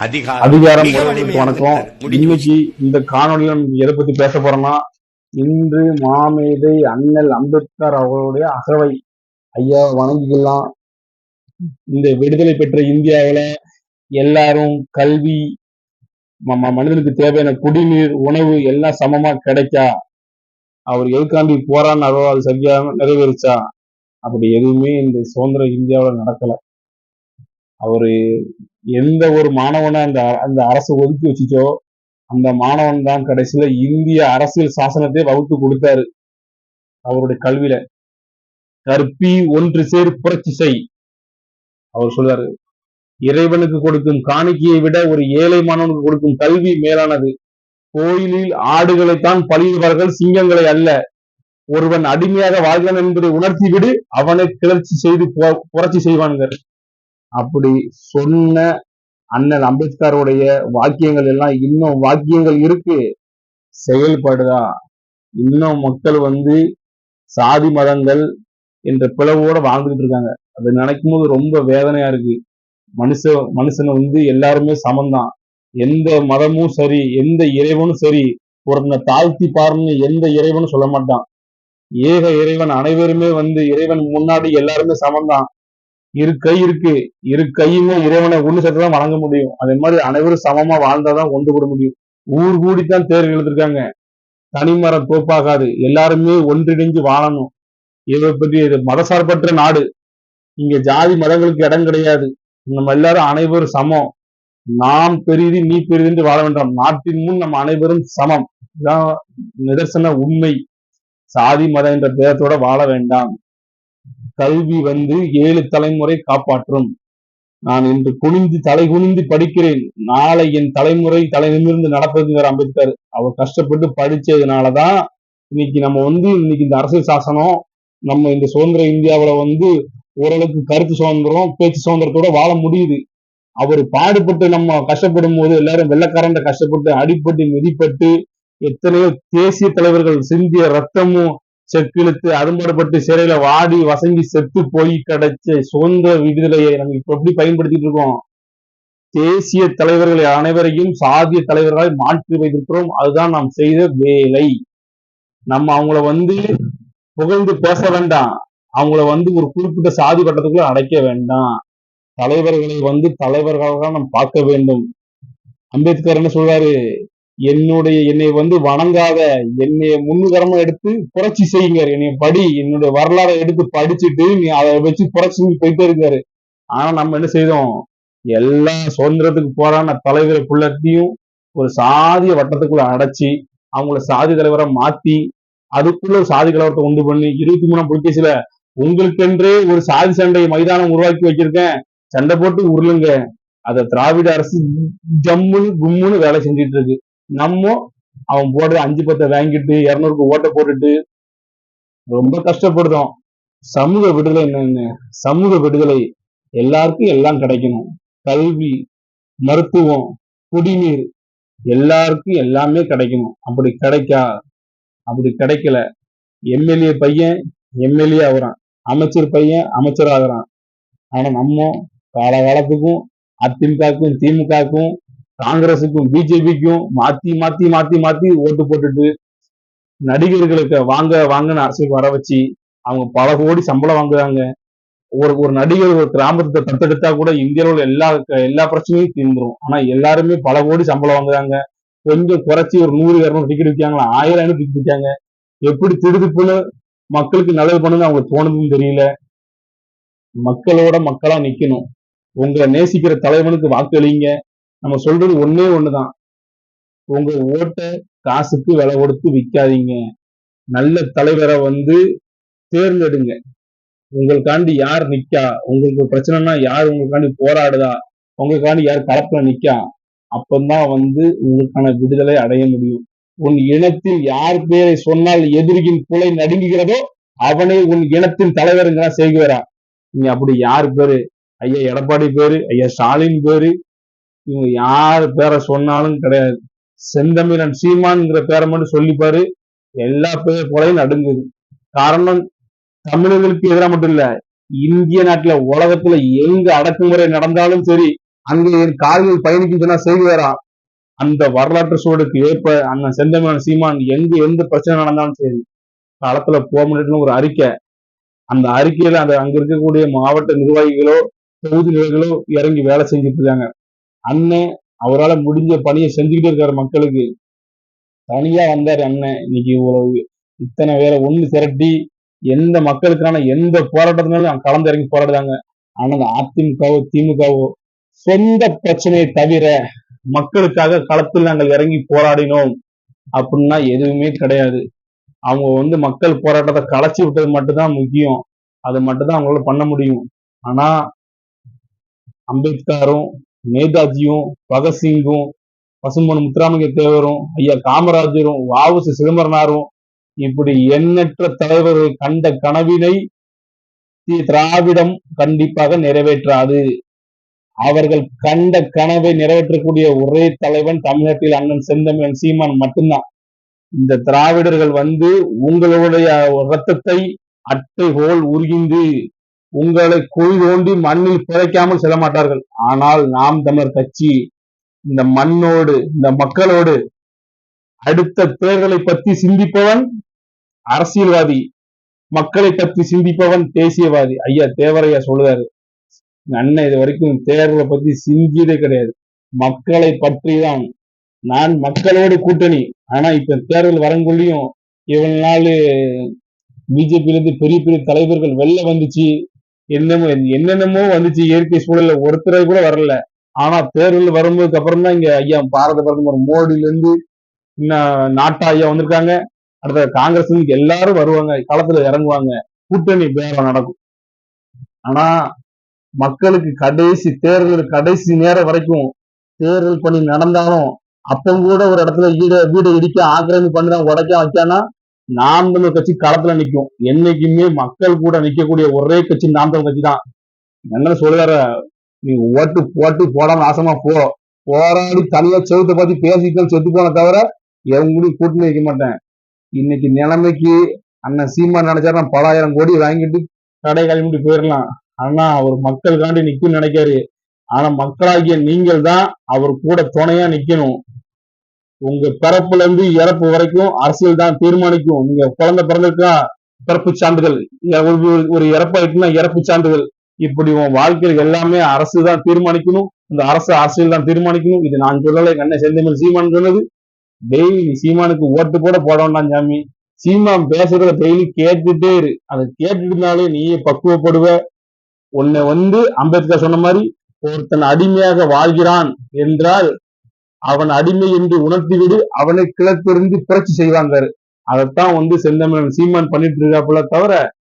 அதிகாரம் வணக்கம். இன்னைக்கு இந்த காணொலியில எதை பத்தி பேச போறோம்னா, இன்று மாமேதை அண்ணல் அம்பேத்கர் அவர்களுடைய அகவை ஐயா வணங்கிக்கலாம். இந்த விடுதலை பெற்ற இந்தியாவில எல்லாரும் கல்வி, மனிதனுக்கு தேவையான குடிநீர், உணவு எல்லாம் சமமா கிடைச்சா, அவர் எதுக்காண்டி போராடினாரோ அது சரியா நிறைவேறிச்சா? அப்படி எதுவுமே இந்த சுதந்திர இந்தியாவில நடக்கல. அவரு எந்த ஒரு மாணவனை அந்த அரசு ஒதுக்கி வச்சுச்சோ அந்த மாணவன் தான் கடைசியில இந்திய அரசியல் சாசனத்தை வகுத்து கொடுத்தாரு. அவருடைய கல்வியில கற்பி ஒன்று சேர் புரட்சி செய் அவர் சொல்றாரு. இறைவனுக்கு கொடுக்கும் காணிக்கையை விட ஒரு ஏழை மாணவனுக்கு கொடுக்கும் கல்வி மேலானது. கோயிலில் ஆடுகளைத்தான் பலியிடுவார்கள், சிங்கங்களை அல்ல. ஒருவன் அடிமையாக வாழ்கிறான் என்பதை உணர்த்தி விடு, அவனை கிளர்ச்சி செய்து புரட்சி செய்வான்கள். அப்படி சொன்ன அண்ணல் அம்பேத்கருடைய வாக்கியங்கள் எல்லாம் இன்னும் வாக்கியங்கள் இருக்கு, செயல்படுதா? இன்னும் மக்கள் சாதி மதங்கள் என்ற பிளவோட வாழ்ந்துகிட்டு இருக்காங்க. அதை நினைக்கும் போது ரொம்ப வேதனையா இருக்கு. மனுஷனை எல்லாருமே சமந்தான். எந்த மதமும் சரி, எந்த இறைவனும் சரி, ஒருத்தனை தாழ்த்தி பாருன்னு எந்த இறைவனும் சொல்ல மாட்டான். ஏக இறைவன், அனைவருமே இறைவன் முன்னாடி எல்லாருமே சமந்தான். இரு கை இருக்கு, இரு கையுமே இறைவனை ஒண்ணு சேர்த்துதான் வணங்க முடியும். அதே மாதிரி அனைவரும் சமமா வாழ்ந்தாதான் ஒன்று கூட முடியும். ஊர் கூடித்தான் தேர் எழுதிருக்காங்க, தனிமரம் தோப்பாகாது. எல்லாருமே ஒன்றிணைஞ்சு வாழணும். இதை பற்றி மதசார்பற்ற நாடு, இங்க ஜாதி மதங்களுக்கு இடம் கிடையாது. நம்ம எல்லாரும் அனைவரும் சமம். நாம் பெரிது நீ பெரிது என்று வாழ வேண்டாம். நாட்டின் முன் நம்ம அனைவரும் சமம். இதான் நிதர்சன உண்மை. சாதி மதம் என்ற பேரத்தோட வாழ வேண்டாம். கல்வி 7 தலைமுறை காப்பாற்றும். நான் இன்று தலை குனிந்து படிக்கிறேன், நாளை என் தலைமுறை தலை நிமிர்ந்து நடப்பதுங்கிற அம்பேத்கர். அவர் கஷ்டப்பட்டு படிச்சதுனாலதான் இன்னைக்கு நம்ம இன்னைக்கு இந்த அரசியல் சாசனம், நம்ம இந்த சுதந்திர இந்தியாவில ஓரளவுக்கு கருத்து சுதந்திரம், பேச்சு சுதந்திரத்தோட வாழ முடியுது. அவர் பாடுபட்டு நம்ம கஷ்டப்படும் போது எல்லாரும் வெள்ளக்காரண்ட கஷ்டப்பட்டு அடிப்பட்டு மிதிப்பட்டு எத்தனையோ தேசிய தலைவர்கள் சிந்திய ரத்தமும் செக்கிழுத்து அரும்பாடுபட்டு சிறையில வாடி வசங்கி செத்து போய் கிடைச்ச சுதந்திர விடுதலையை நம்ம இப்ப எப்படி பயன்படுத்திட்டு இருக்கோம்? தேசிய தலைவர்களை அனைவரையும் சாதிய தலைவர்களை மாற்றி வைத்திருக்கிறோம். அதுதான் நாம் செய்த வேலை. நம்ம அவங்கள புகழ்ந்து பேச வேண்டாம், அவங்கள ஒரு குறிப்பிட்ட சாதி வட்டத்துக்குள்ள அடைக்க வேண்டாம். தலைவர்களை தலைவர்களாக நாம் பார்க்க வேண்டும். அம்பேத்கர் என்ன சொல்றாரு? என்னை வணங்காத, என்னைய முன்னுதாரணமா எடுத்து புரட்சி செய்யுங்க, என்னைய படி, என்னுடைய வரலாறை எடுத்து படிச்சுட்டு நீ அதை வச்சு புரட்சி போயிட்டே இருக்காரு. ஆனா நம்ம என்ன செய்தோம்? எல்லா சுதந்திரத்துக்கு போராடின தலைவரை புள்ளத்தையும் ஒரு சாதிய வட்டத்துக்குள்ள அடைச்சி அவங்கள சாதி தலைவரை மாத்தி அதுக்குள்ள சாதி கலவரத்தை உண்டு பண்ணி 23ஆம் புலிகேசில உங்களுக்கென்றே ஒரு சாதி சண்டை மைதானம் உருவாக்கி வச்சிருக்கேன், சண்டை போட்டு உருளுங்க. அத திராவிட அரசு ஜம்முன்னு கும்முன்னு வேலை செஞ்சுட்டு இருக்கு. நம்ம அவன் போடுற 5-10 வாங்கிட்டு 200க்கு ஓட்ட போட்டுட்டு ரொம்ப கஷ்டப்படுதோம். சமூக விடுதலை என்னன்னு? சமூக விடுதலை எல்லாருக்கும் எல்லாம் கிடைக்கணும். கல்வி, மருத்துவம், குடிநீர் எல்லாருக்கும் எல்லாமே கிடைக்கணும். அப்படி கிடைக்கல. எம்எல்ஏ பையன் எம்எல்ஏ ஆகுறான், அமைச்சர் பையன் அமைச்சர் ஆகுறான். ஆனா நம்ம காலகாலத்துக்கும் அதிமுகவுக்கும் திமுகவுக்கும் காங்கிரசுக்கும் பிஜேபிக்கும் மாத்தி மாத்தி மாத்தி மாத்தி ஓட்டு போட்டுட்டு நடிகர்களுக்கு வாங்கன்னு அரசுக்கு வர வச்சு அவங்க பல கோடி சம்பளம் வாங்குறாங்க. ஒரு நடிகர் ஒரு கிராமத்தை தத்தெடுத்தா கூட இந்தியாவில் எல்லா பிரச்சனையும் தீர்ந்துரும். ஆனா எல்லாருமே பல கோடி சம்பளம் வாங்குறாங்க. கொஞ்சம் குறைச்சி ஒரு 100-200 டிக்கெட் விற்காங்களா, 1000 டிக்கெட் விற்காங்க. எப்படி திடுதுப்புன்னு மக்களுக்கு நல்லது பண்ணுன்னு அவங்களுக்கு தோணுதுன்னு தெரியல. மக்களோட மக்களா நிக்கணும். உங்களை நேசிக்கிற தலைவனுக்கு வாக்களிங்க. நம்ம சொல்றது ஒன்னே ஒண்ணுதான், உங்க ஓட்ட காசுக்கு விலை கொடுத்து விற்காதீங்க. நல்ல தலைவரை தேர்ந்தெடுங்க. உங்களுக்காண்டி யார் நிக்கா, உங்களுக்கு பிரச்சனைனா யார் உங்களுக்காண்டி போராடுதா, உங்களுக்காண்டி யார் களத்துல நிக்கா, அப்பந்தான் உங்களுக்கான விடுதலை அடைய முடியும். உன் இனத்தில் யார் பேரை சொன்னால் எதிரியின் புலை நடுங்குகிறதோ அவனே உன் இனத்தின் தலைவருங்கிறா செய்கிறாரா. நீங்க அப்படி யார் பேரு, ஐயா எடப்பாடி பேரு, ஐயா ஸ்டாலின் பேரு, இவங்க யார் பேரை சொன்னாலும் கிடையாது. செந்தமிழன் சீமான்ங்கிற பேரை மட்டும் சொல்லிப்பாரு, எல்லா பேர் போலையும் நடுங்குது. காரணம், தமிழர்களுக்கு எதிராக மட்டும் இல்ல, இந்திய நாட்டுல உலகத்துல எங்க அடக்குமுறை நடந்தாலும் சரி அங்கே கால்கள் பயணிக்கும் சொன்னா செய்வாராம். அந்த வரலாற்று சூழலுக்கு ஏற்ப அண்ணன் செந்தமிழன் சீமான் எந்த பிரச்சனை நடந்தாலும் சரி களத்துல போக முடியும்னு ஒரு அறிக்கை. அந்த அறிக்கையில அங்க இருக்கக்கூடிய மாவட்ட நிர்வாகிகளோ தொகுதி நிர்வாகிகளோ இறங்கி வேலை செஞ்சுட்டு இருக்காங்க. அண்ணன் அவரால் முடிஞ்ச பணியை செஞ்சுக்கிட்டே இருக்காரு மக்களுக்கு. தனியா வந்தாரு அண்ணன். இன்னைக்கு இத்தனை வேற ஒண்ணு திரட்டி எந்த மக்களுக்கான எந்த போராட்டத்தினாலும் கலந்து இறங்கி போராடுறாங்க. ஆனா அதிமுகவோ திமுகவோ சொந்த பிரச்சனையை தவிர மக்களுக்காக களத்தில் நாங்கள் இறங்கி போராடினோம் அப்படின்னா எதுவுமே கிடையாது. அவங்க மக்கள் போராட்டத்தை கலைச்சி விட்டது மட்டும்தான் முக்கியம். அது மட்டும்தான் அவங்களால பண்ண முடியும். ஆனா அம்பேத்கரும் நேதாஜியும் பகத்சிங்கும் பசும்பொன் முத்துராமலிங்க தேவரும் ஐயா காமராஜரும் வ.உ.சி. சிதம்பரனாரும் இப்படி எண்ணற்ற தலைவர்கள் கண்ட கனவினை திராவிடம் கண்டிப்பாக நிறைவேற்றாது. அவர்கள் கண்ட கனவை நிறைவேற்றக்கூடிய ஒரே தலைவன் தமிழ்நாட்டில் அண்ணன் செந்தமிழன் சீமான் மட்டும்தான். இந்த திராவிடர்கள் உங்களுடைய ரத்தத்தை அட்டை போல் உருகிந்து உங்களை குழி தோண்டி மண்ணில் புதைக்காமல் செல்ல மாட்டார்கள். ஆனால் நாம் தமிழர் கட்சி இந்த மண்ணோடு இந்த மக்களோடு அடுத்த தேர்தலை பற்றி சிந்திப்பவன் அரசியல்வாதி, மக்களை பற்றி சிந்திப்பவன் தேசியவாதி. ஐயா தேவரையா சொல்லுவாரு, அண்ணன் இது வரைக்கும் தேர்தலை பத்தி சிந்தியதே கிடையாது, மக்களை பற்றி தான். நான் மக்களோடு கூட்டணி. ஆனா இப்ப தேர்தல் வரங்குள்ளியும் இவ்வளவு நாள் பிஜேபியிலிருந்து பெரிய பெரிய தலைவர்கள் வெளில வந்துச்சு, என்னென்னமோ வந்துச்சு, இயற்கை சூழல்ல ஒருத்தரை கூட வரல. ஆனா தேர்தல் வரும்போதுக்கு அப்புறம் தான் இங்க ஐயா பாரத பிரதமர் மோடியில இருந்து இன்னும் நாட்டா ஐயா வந்திருக்காங்க. அடுத்த காங்கிரஸ் எல்லாரும் வருவாங்க, களத்துல இறங்குவாங்க, கூட்டணி பேரம் நடக்கும். ஆனா மக்களுக்கு கடைசி நேரம் வரைக்கும் தேர்தல் பணி நடந்தாலும் அப்பவும் கூட ஒரு இடத்துல வீடு இடிக்க ஆக்கிரமி பண்ணிதான் உடைக்க வைக்கானா நாம் தமிழ் கட்சி களத்துல நிற்கும். என்னைக்குமே மக்கள் கூட நிக்கக்கூடிய ஒரே கட்சி நாம் தமிழ் கட்சி தான். என்ன சொல்லுற, நீ ஓட்டு போடாம நாசமா போராடி தனியா செவத்தை பத்தி பேசிக்கல் செத்து போன தவிர எவங்களும் கூட்டணி வைக்க மாட்டேன். இன்னைக்கு நிலைமைக்கு அண்ணன் சீமான் நினைச்சாருன்னா பல ஆயிரம் கோடி வாங்கிட்டு கடை கிளம்பிட்டு போயிடலாம். ஆனா அவர் மக்களுக்காண்டி நிக்கும் நினைக்காரு. ஆனா மக்களாகிய நீங்கள் தான் அவர் கூட துணையா நிக்கணும். உங்க பிறப்புல இருந்து இறப்பு வரைக்கும் அரசியல் தான் தீர்மானிக்கும். நீங்க குழந்தை பிறந்திருக்கா பிறப்பு சான்றிதழ், ஒரு இறப்பாயிட்டுனா இறப்பு சான்றிதழ், இப்படி உன் வாழ்க்கையில் எல்லாமே அரசு தான் தீர்மானிக்கணும். இந்த அரசியல் தான் தீர்மானிக்கணும். இது நான் சொல்லலை, அண்ணன் செந்தமிழ் சீமான் சொன்னது. டெய்லி சீமானுக்கு ஓட்டு கூட போட வேண்டாம் சாமி, சீமான் பேசுறத டெய்லி கேட்டுட்டே இரு. அதை கேட்டுட்டுனாலே நீயே பக்குவப்படுவ. உன்னை அம்பேத்கர் சொன்ன மாதிரி ஒருத்தன் அடிமையாக வாழ்கிறான் என்றால் அவன் அடிமை என்று உணர்த்திவிடு, அவனை கிளத்தெறிந்து புரட்சி செய்வாங்க. அதைத்தான் செந்தமிழன் சீமான் பண்ணிட்டு இருக்காப்புல தவிர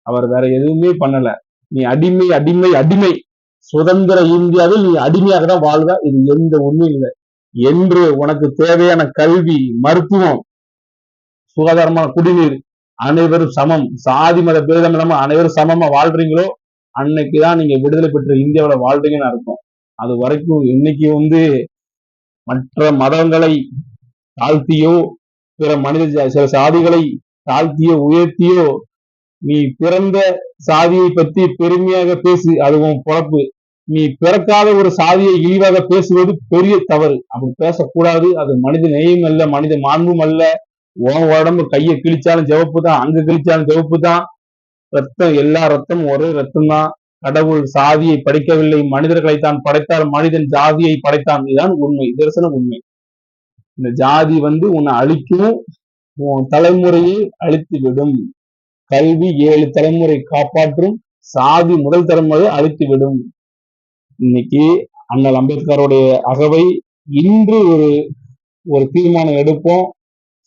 அவர் வேற எதுவுமே பண்ணல. நீ அடிமை அடிமை அடிமை, சுதந்திர இந்தியாவில் நீ அடிமையாக தான் வாழ்வ, இது எந்த உண்மையும் இல்லை. என்று உனக்கு தேவையான கல்வி, மருத்துவம், சுகாதாரமான குடிநீர், அனைவரும் சமம், சாதி மத பேதம் இல்லாம அனைவரும் சமமா வாழ்றீங்களோ அன்னைக்குதான் நீங்க விடுதலை பெற்ற இந்தியாவில வாழ்றீங்கன்னு அர்த்தம். அது வரைக்கும் இன்னைக்கு மற்ற மதங்களை தாழ்த்தியோ பிற சில சாதிகளை தாழ்த்தியோ உயர்த்தியோ நீ பிறந்த சாதியை பத்தி பெருமையாக பேசு, அதுவும் பொழப்பு. நீ பிறக்காத ஒரு சாதியை இழிவாக பேசுவது பெரிய தவறு. அப்படி பேசக்கூடாது. அது மனித நேயம் அல்ல, மனித மாண்பும் அல்ல. உன் உடம்பு கையை கிழிச்சாலும் சிவப்பு தான், அங்க கிழிச்சாலும் சிவப்பு தான். ரத்தம், எல்லா ரத்தமும் ஒரே ரத்தம் தான். கடவுள் சாதியை படைக்கவில்லை, மனிதர்களை தான் படைத்தால். மனிதன் ஜாதியை படைத்தான். இதுதான் உண்மை, தரிசன உண்மை. இந்த ஜாதி உன்னை அழிக்கும், உன் தலைமுறையை அழித்து விடும். கல்வி 7 தலைமுறை காப்பாற்றும், சாதி முதல் தலைமுறையை அழித்து விடும். இன்னைக்கு அண்ணல் அம்பேத்கருடைய அகவை இன்று ஒரு தீர்மானம் எடுப்போம்.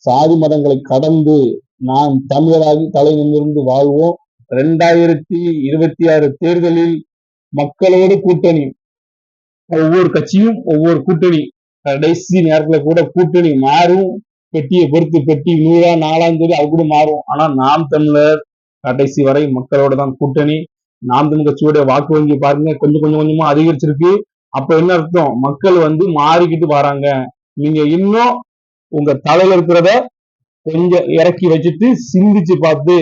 சாதி மதங்களை கடந்து நாம் தமிழராகி தலை நிமிர்ந்து வாழ்வோம். 2026 தேர்தலில் மக்களோடு கூட்டணி, ஒவ்வொரு கட்சியும் ஒவ்வொரு கூட்டணி. கடைசி நேரத்துல கூட கூட்டணி மாறும். பெட்டியை பொறுத்து, பெட்டி 100 4ஆம் தேதி அது கூட மாறும். ஆனா நாம் தமிழர் கடைசி வரை மக்களோட தான் கூட்டணி. நாம் தமிழ் கட்சியோட வாக்கு வங்கி பாருங்க கொஞ்சம் கொஞ்சமா அதிகரிச்சிருக்கு. அப்ப என்ன அர்த்தம், மக்கள் மாறிக்கிட்டு வராங்க. நீங்க இன்னும் உங்க தலையில இருக்கிறத கொஞ்சம் இறக்கி வச்சுட்டு சிந்திச்சு பார்த்து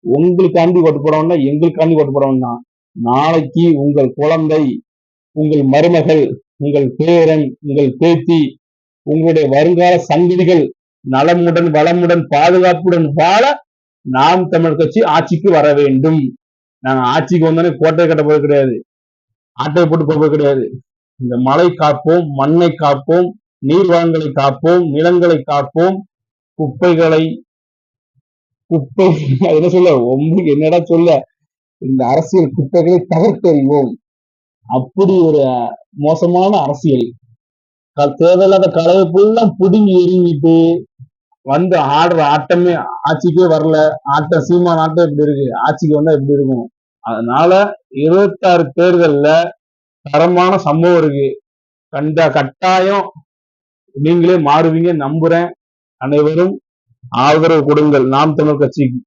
உங்களுக்காண்டி ஓட்டு போடணும்னா எங்களுக்காண்டி ஓட்டு போடணும்னா நாளைக்கு உங்கள் குழந்தை, உங்கள் மருமகள் உங்கள் பேரன், உங்கள் பேத்தி, உங்களுடைய வருங்கால சந்ததிகள் நலமுடன் வளமுடன் பாதுகாப்புடன் வாழ நாம் தமிழ் கட்சி ஆட்சிக்கு வர வேண்டும். நாங்க ஆட்சிக்கு வந்தோடனே கோட்டை கட்ட போவது கிடையாது, ஆட்டையை போட்டு போவது கிடையாது. இந்த மலை காப்போம், மண்ணை காப்போம், நீர் வளங்களை காப்போம், நிலங்களை காப்போம், குப்பைகளை குப்பை என்ன சொல்ல உங்களுக்கு என்னடா சொல்ல, இந்த அரசியல் குப்பைகளை தகர்த்தெறிவோம். அப்படி ஒரு மோசமான அரசியல், தேவையில்லாத கலவை ஃபுல்லா புடுங்கி எறிஞ்சிட்டு வந்து ஆடுற ஆட்டமே ஆட்சிக்கே வரல. ஆட்டம் சீமான் ஆட்டம் எப்படி இருக்கு, ஆட்சிக்கு வந்தா எப்படி இருக்கும். அதனால 26 தேர்தல்ல தரமான சம்பவம் இருக்கு. கட்டாயம் நீங்களே மாறுவீங்க நம்புறேன். அனைவரும் ஆதரவு கொடுங்கள் நாம் தமிழ் கட்சிக்கு.